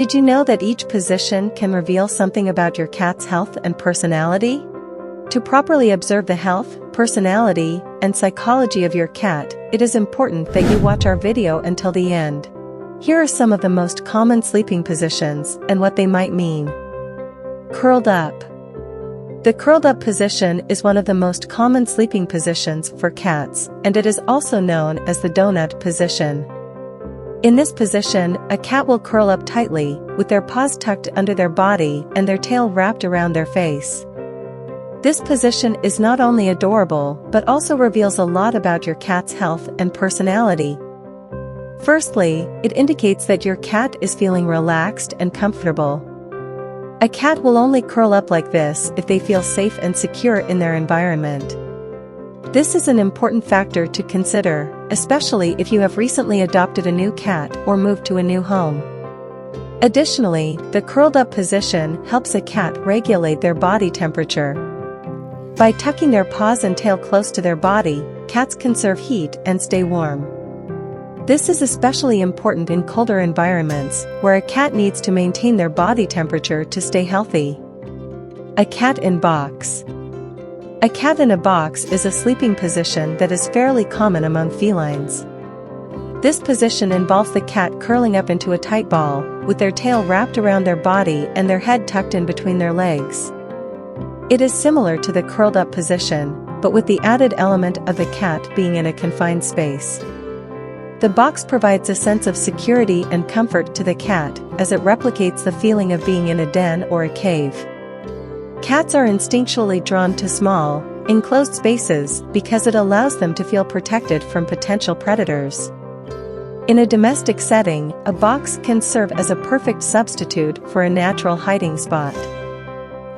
Did you know that each position can reveal something about your cat's health and personality? To properly observe the health, personality, and psychology of your cat, it is important that you watch our video until the end. Here are some of the most common sleeping positions and what they might mean. Curled up. The curled up position is one of the most common sleeping positions for cats, and it is also known as the donut position. In this position, a cat will curl up tightly, with their paws tucked under their body and their tail wrapped around their face. This position is not only adorable but also reveals a lot about your cat's health and personality. Firstly, it indicates that your cat is feeling relaxed and comfortable. A cat will only curl up like this if they feel safe and secure in their environment. This is an important factor to consider, especially if you have recently adopted a new cat or moved to a new home. Additionally, the curled up position helps a cat regulate their body temperature. By tucking their paws and tail close to their body, cats conserve heat and stay warm. This is especially important in colder environments, where a cat needs to maintain their body temperature to stay healthy. A cat in box. A cat in a box is a sleeping position that is fairly common among felines. This position involves the cat curling up into a tight ball, with their tail wrapped around their body and their head tucked in between their legs. It is similar to the curled up position, but with the added element of the cat being in a confined space. The box provides a sense of security and comfort to the cat, as it replicates the feeling of being in a den or a cave. Cats are instinctually drawn to small, enclosed spaces because it allows them to feel protected from potential predators. In a domestic setting, a box can serve as a perfect substitute for a natural hiding spot.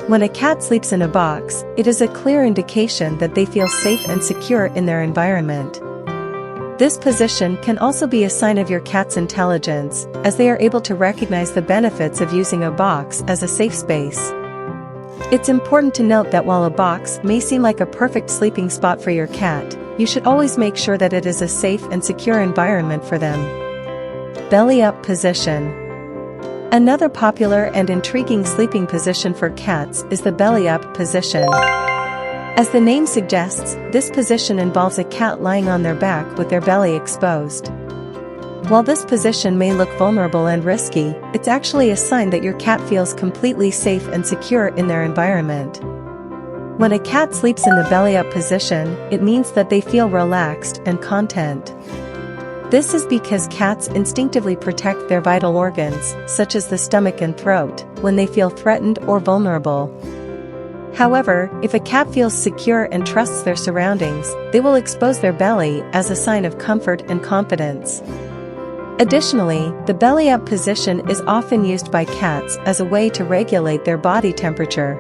When a cat sleeps in a box, it is a clear indication that they feel safe and secure in their environment. This position can also be a sign of your cat's intelligence, as they are able to recognize the benefits of using a box as a safe space. It's important to note that while a box may seem like a perfect sleeping spot for your cat, you should always make sure that it is a safe and secure environment for them. Belly up position. Another popular and intriguing sleeping position for cats is the belly up position. As the name suggests, this position involves a cat lying on their back with their belly exposed. While this position may look vulnerable and risky, it's actually a sign that your cat feels completely safe and secure in their environment. When a cat sleeps in the belly up position, it means that they feel relaxed and content. This is because cats instinctively protect their vital organs, such as the stomach and throat, when they feel threatened or vulnerable. However, if a cat feels secure and trusts their surroundings, they will expose their belly as a sign of comfort and confidence. Additionally, the belly up position is often used by cats as a way to regulate their body temperature.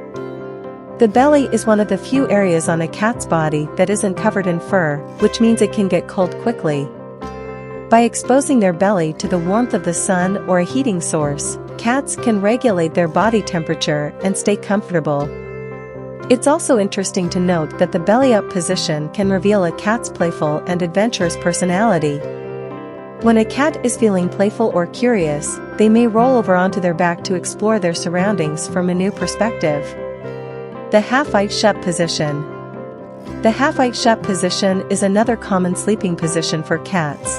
The belly is one of the few areas on a cat's body that isn't covered in fur, which means it can get cold quickly. By exposing their belly to the warmth of the sun or a heating source, cats can regulate their body temperature and stay comfortable. It's also interesting to note that the belly-up position can reveal a cat's playful and adventurous personality. When a cat is feeling playful or curious, they may roll over onto their back to explore their surroundings from a new perspective. The half-eyed shut position. The half-eyed shut position is another common sleeping position for cats.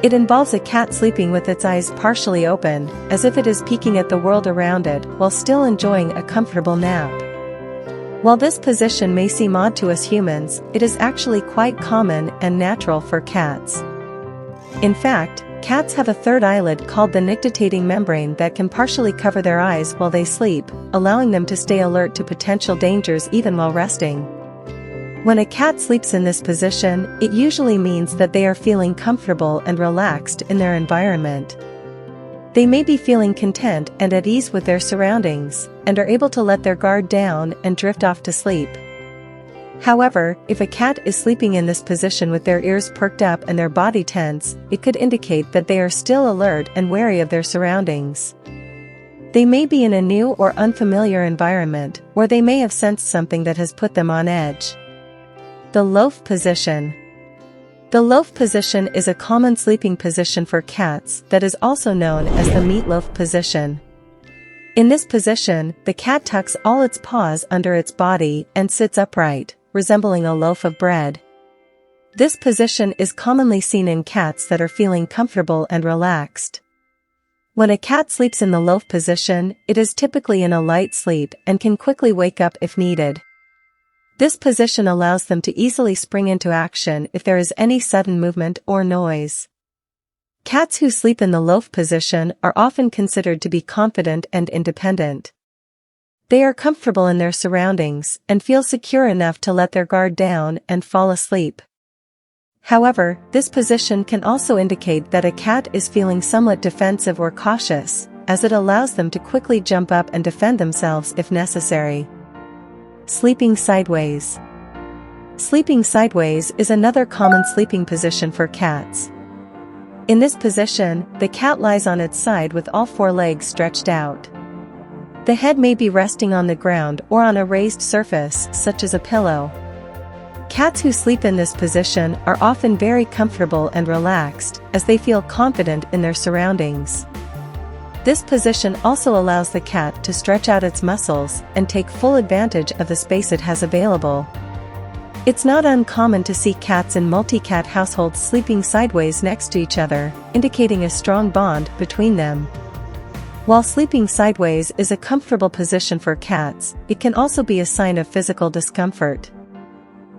It involves a cat sleeping with its eyes partially open, as if it is peeking at the world around it while still enjoying a comfortable nap. While this position may seem odd to us humans, it is actually quite common and natural for cats. In fact, cats have a third eyelid called the nictitating membrane that can partially cover their eyes while they sleep, allowing them to stay alert to potential dangers even while resting. When a cat sleeps in this position, it usually means that they are feeling comfortable and relaxed in their environment. They may be feeling content and at ease with their surroundings, and are able to let their guard down and drift off to sleep. However, if a cat is sleeping in this position with their ears perked up and their body tense, it could indicate that they are still alert and wary of their surroundings. They may be in a new or unfamiliar environment, where they may have sensed something that has put them on edge. The loaf position. The loaf position is a common sleeping position for cats that is also known as the meatloaf position. In this position, the cat tucks all its paws under its body and sits upright, resembling a loaf of bread. This position is commonly seen in cats that are feeling comfortable and relaxed. When a cat sleeps in the loaf position, it is typically in a light sleep and can quickly wake up if needed. This position allows them to easily spring into action if there is any sudden movement or noise. Cats who sleep in the loaf position are often considered to be confident and independent. They are comfortable in their surroundings and feel secure enough to let their guard down and fall asleep. However, this position can also indicate that a cat is feeling somewhat defensive or cautious, as it allows them to quickly jump up and defend themselves if necessary. Sleeping sideways. Sleeping sideways is another common sleeping position for cats. In this position, the cat lies on its side with all four legs stretched out. The head may be resting on the ground or on a raised surface, such as a pillow. Cats who sleep in this position are often very comfortable and relaxed, as they feel confident in their surroundings. This position also allows the cat to stretch out its muscles and take full advantage of the space it has available. It's not uncommon to see cats in multi-cat households sleeping sideways next to each other, indicating a strong bond between them. While sleeping sideways is a comfortable position for cats, it can also be a sign of physical discomfort.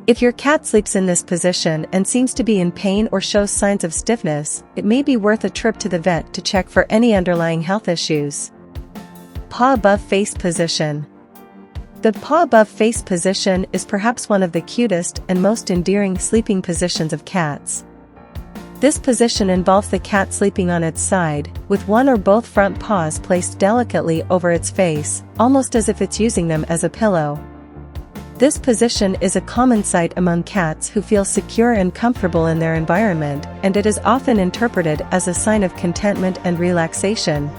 If your cat sleeps in this position and seems to be in pain or shows signs of stiffness, it may be worth a trip to the vet to check for any underlying health issues. Paw Above Face position. The paw above face position is perhaps one of the cutest and most endearing sleeping positions of cats. This position involves the cat sleeping on its side, with one or both front paws placed delicately over its face, almost as if it's using them as a pillow. This position is a common sight among cats who feel secure and comfortable in their environment, and it is often interpreted as a sign of contentment and relaxation.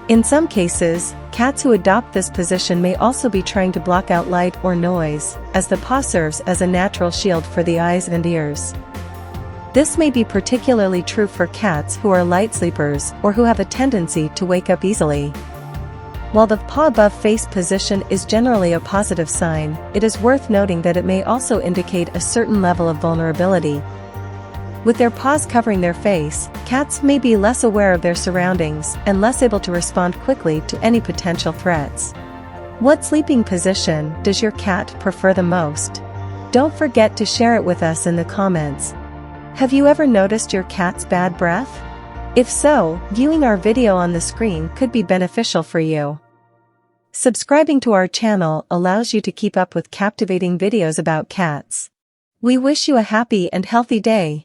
In some cases, cats who adopt this position may also be trying to block out light or noise, as the paw serves as a natural shield for the eyes and ears. This may be particularly true for cats who are light sleepers or who have a tendency to wake up easily. While the paw above face position is generally a positive sign, it is worth noting that it may also indicate a certain level of vulnerability. With their paws covering their face, cats may be less aware of their surroundings and less able to respond quickly to any potential threats. What sleeping position does your cat prefer the most? Don't forget to share it with us in the comments. Have you ever noticed your cat's bad breath? If so, viewing our video on the screen could be beneficial for you. Subscribing to our channel allows you to keep up with captivating videos about cats. We wish you a happy and healthy day.